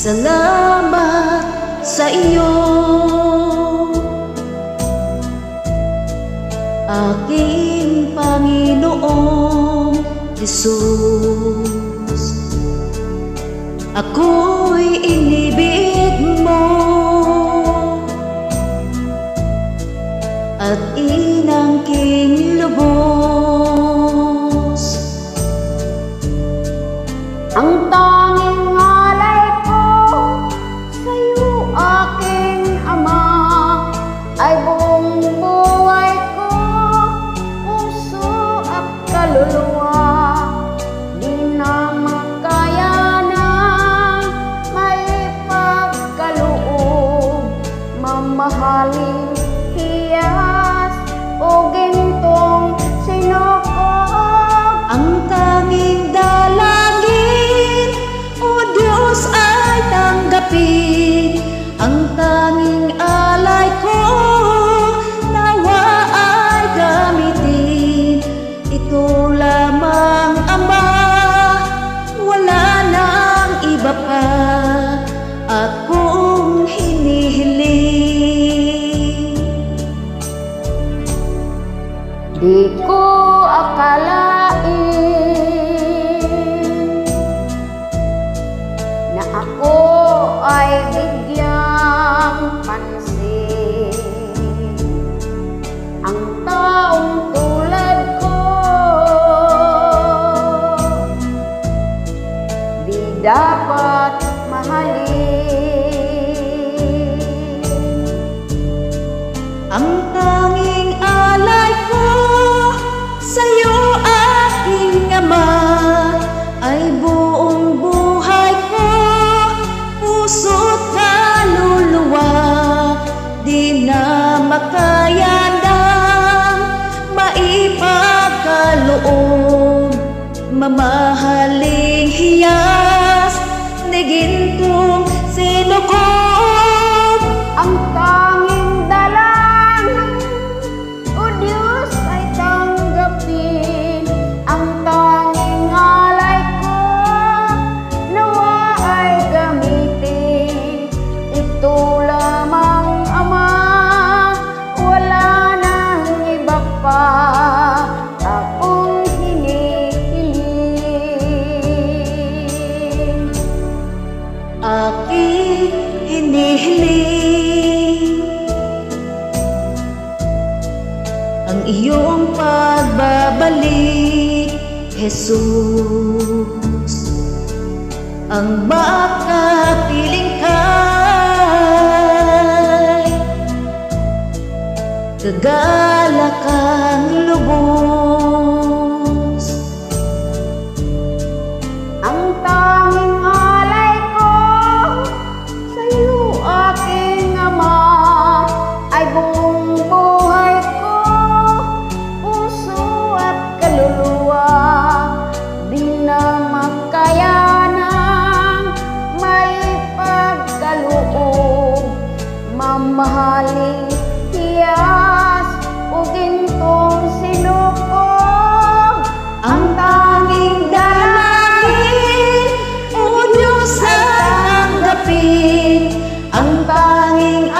Salamat sa iyo, aking Panginoong Jesus. Ako'y inibig mo at inangking lubos. Ang tanging ngalay ko sa'yo, aking Ama, ay buong buhay ko, puso at kaluluwa. Di na makayanang may pagkaloob, mamahalin hiyas o gintong sinukog. Ang tanging dalangin, O Diyos, ay tanggapin. Ang tanging alay ko, nawa ay gamitin. Ito lamang, Ama, wala nang iba pa akong hinihiling. Di ko akalain na ako ay bigyang pansin. Ang taong tulad ko di dapat mahalin. Ang tanging alay ko sa'yo, aking Ama, ay buong buhay ko, puso't kaluluwa. Di na makayanang maipagkaloob, mamahaling hiyas ni gintong sinukog. Ang tanging dalangin, O Diyos, ay tanggapin. Ang tanging alay ko, nawa ay gamitin. Ito lamang, Ama, wala nang iba pa akong hinihiling. Aking hinihiling ang iyong pagbabalik, Jesus. Ang makapiling kay gagalak ang lubos. Ang tanging alay ko sa'yo, aking Ama, ay buong buhay ko, puso at kaluluwa. Di na makayanang may pagkaloob, mamahaling hiyas o gintong sinukog. Ang tanging dalangin, O Diyos, ay tanggapin. Ang tanging